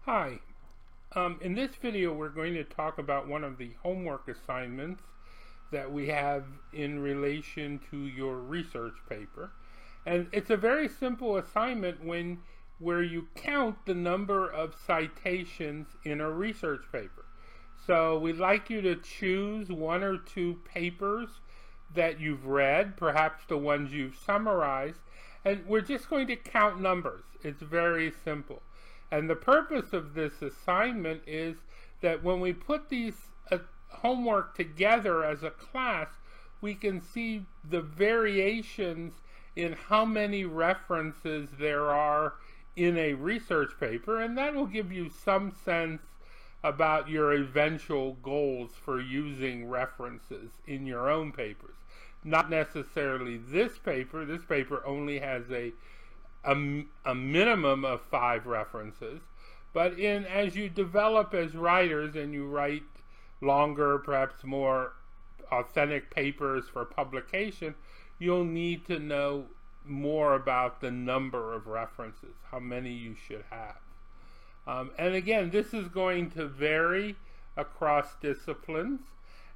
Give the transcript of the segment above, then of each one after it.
Hi. In this video we're going to talk about one of the homework assignments that we have in relation to your research paper. And it's a very simple assignment where you count the number of citations in a research paper. So we'd like you to choose one or two papers that you've read, perhaps the ones you've summarized, and we're just going to count numbers. It's very simple. And the purpose of this assignment is that when we put these homework together as a class, we can see the variations in how many references there are in a research paper, and that will give you some sense about your eventual goals for using references in your own papers. Not necessarily this paper. This paper only has a minimum of 5 references, but as you develop as writers and you write longer, perhaps more authentic papers for publication, you'll need to know more about the number of references, how many you should have. And again, this is going to vary across disciplines.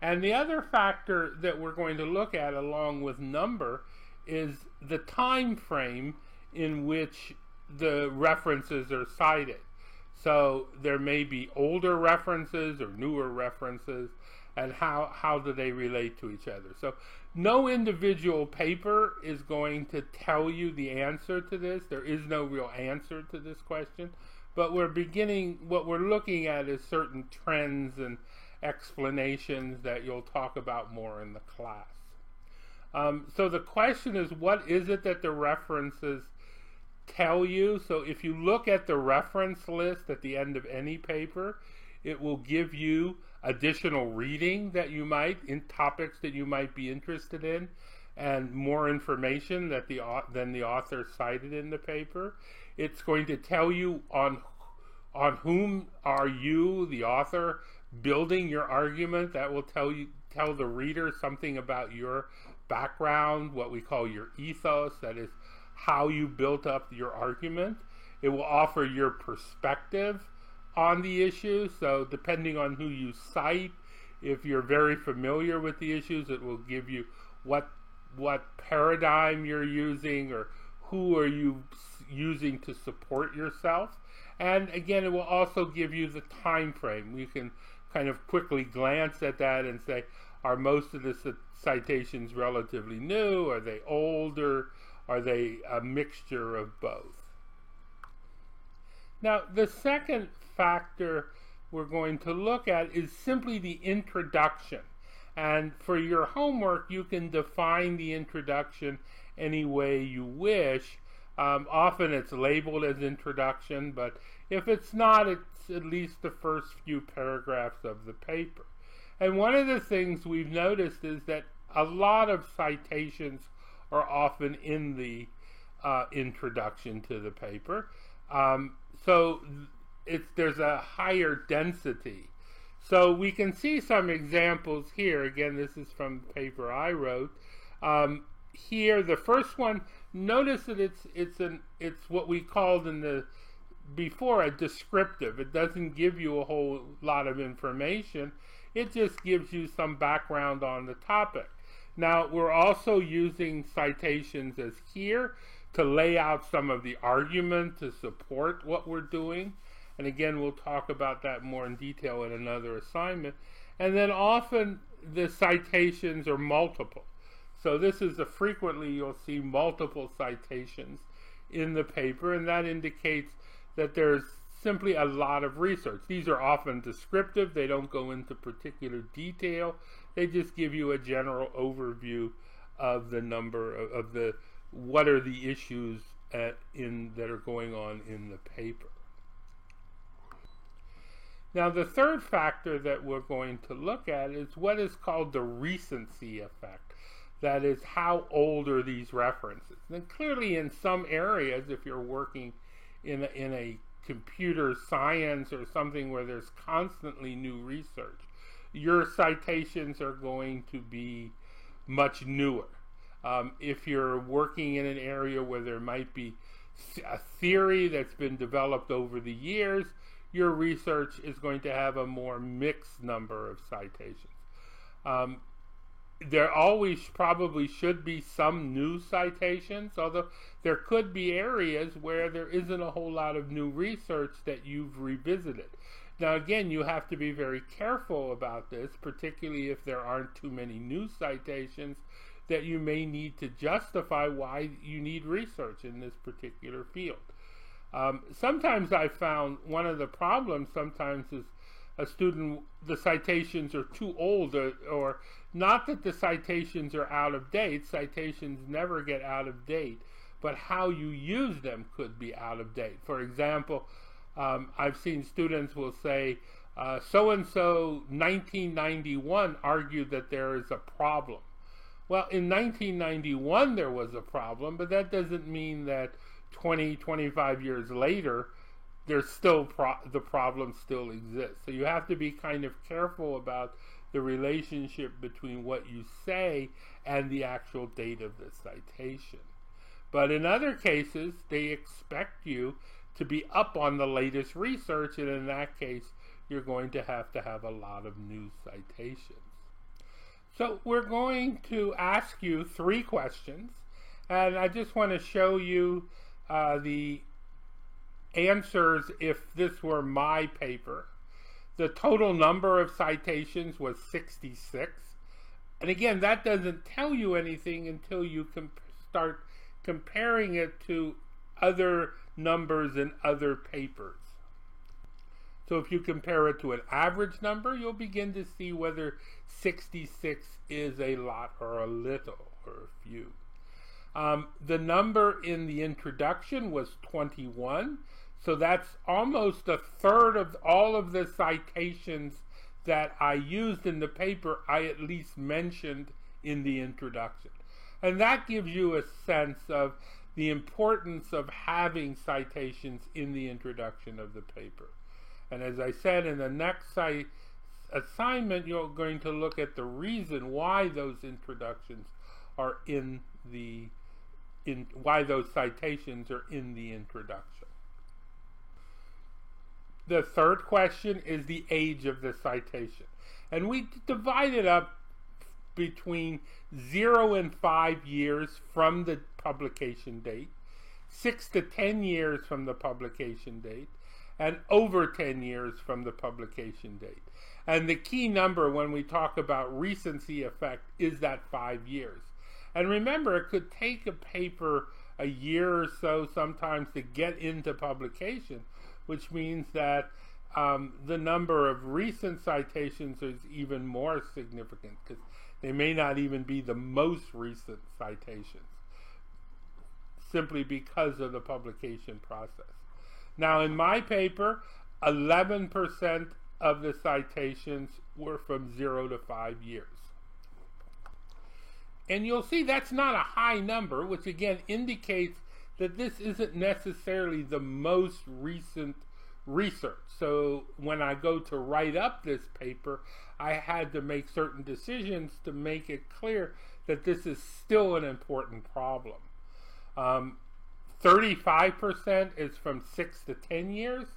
And the other factor that we're going to look at along with number is the time frame in which the references are cited. So there may be older references or newer references, and how do they relate to each other. So no individual paper is going to tell you the answer to this. There is no real answer to this question, but what we're looking at is certain trends and explanations that you'll talk about more in the class. So the question is, what is it that the references tell you? So if you look at the reference list at the end of any paper, it will give you additional reading that you might, in topics that you might be interested in, and more information than the author cited in the paper. It's going to tell you on whom are you, the author, building your argument. That will tell the reader something about your background, what we call your ethos, that is how you built up your argument. It will offer your perspective on the issue. So depending on who you cite, if you're very familiar with the issues, it will give you what paradigm you're using, or who are you using to support yourself. And again, it will also give you the time frame. You can kind of quickly glance at that and say, are most of the citations relatively new? Are they older? Are they a mixture of both? Now, the second factor we're going to look at is simply the introduction. And for your homework, you can define the introduction any way you wish. Often it's labeled as introduction, but if it's not, it's at least the first few paragraphs of the paper. And one of the things we've noticed is that a lot of citations are often in the introduction to the paper. So there's a higher density. So we can see some examples here. Again, this is from the paper I wrote. Here, the first one, notice that it's what we called before a descriptive. It doesn't give you a whole lot of information. It just gives you some background on the topic. Now, we're also using citations as here to lay out some of the argument to support what we're doing. And again, we'll talk about that more in detail in another assignment. And then often the citations are multiple. So this is frequently you'll see multiple citations in the paper, and that indicates that there's simply a lot of research. These are often descriptive. They don't go into particular detail. They just give you a general overview of the number of what are the issues that are going on in the paper. Now, the third factor that we're going to look at is what is called the recency effect. That is, how old are these references? And clearly in some areas, if you're working in a computer science or something where there's constantly new research, your citations are going to be much newer. If you're working in an area where there might be a theory that's been developed over the years, your research is going to have a more mixed number of citations. There always probably should be some new citations, although there could be areas where there isn't a whole lot of new research that you've revisited. Now again, you have to be very careful about this, particularly if there aren't too many new citations, that you may need to justify why you need research in this particular field. Sometimes I found one of the problems sometimes is a student, the citations are too old, or not that the citations are out of date. Citations never get out of date, but how you use them could be out of date. For example, I've seen students will say, so-and-so 1991 argued that there is a problem. Well, in 1991 there was a problem, but that doesn't mean that 20, 25 years later there's still the problem still exists. So you have to be kind of careful about the relationship between what you say and the actual date of the citation. But in other cases, they expect you to be up on the latest research, and in that case, you're going to have a lot of new citations. So we're going to ask you 3 questions, and I just want to show you the answers if this were my paper. The total number of citations was 66. And again, that doesn't tell you anything until you start comparing it to other numbers in other papers. So if you compare it to an average number, you'll begin to see whether 66 is a lot or a little or a few. The number in the introduction was 21. So that's almost a third of all of the citations that I used in the paper, I at least mentioned in the introduction. And that gives you a sense of the importance of having citations in the introduction of the paper. And as I said, in the next assignment, you're going to look at the reason why those introductions are why those citations are in the introduction. The third question is the age of the citation. And we divide it up between 0 and 5 years from the publication date, 6 to 10 years from the publication date, and over 10 years from the publication date. And the key number when we talk about recency effect is that 5 years. And remember, it could take a paper a year or so sometimes to get into publication, which means that the number of recent citations is even more significant because they may not even be the most recent citations, simply because of the publication process. Now, in my paper, 11% of the citations were from 0 to 5 years. And you'll see that's not a high number, which again indicates that this isn't necessarily the most recent research. So when I go to write up this paper, I had to make certain decisions to make it clear that this is still an important problem. 35% is from 6 to 10 years,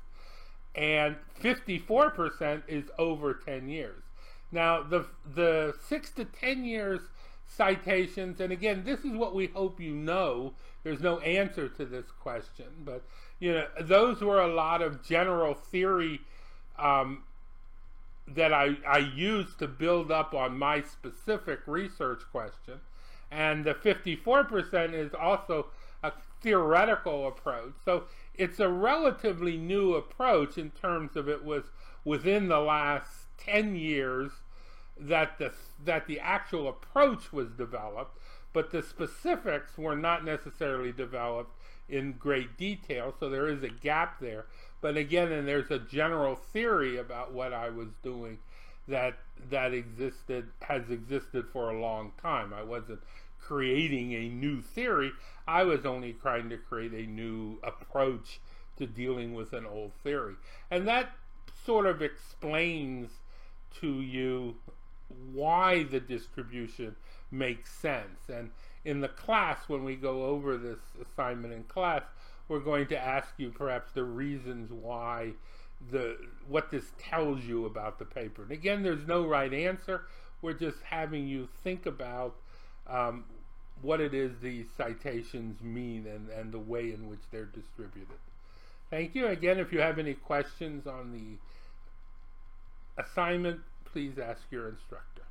and 54% is over 10 years. Now, the 6 to 10 years citations, and again, this is what we hope you know. There's no answer to this question, but those were a lot of general theory that I used to build up on my specific research question. And the 54% is also a theoretical approach. So it's a relatively new approach in terms of it was within the last 10 years that the actual approach was developed, but the specifics were not necessarily developed in great detail, so there is a gap there. But again, and there's a general theory about what I was doing that has existed for a long time. I wasn't creating a new theory. I was only trying to create a new approach to dealing with an old theory. And that sort of explains to you why the distribution makes sense. And in the class, when we go over this assignment in class, we're going to ask you perhaps the reasons why what this tells you about the paper. And again, there's no right answer. We're just having you think about what it is these citations mean and the way in which they're distributed. Thank you. Again, if you have any questions on the assignment, please ask your instructor.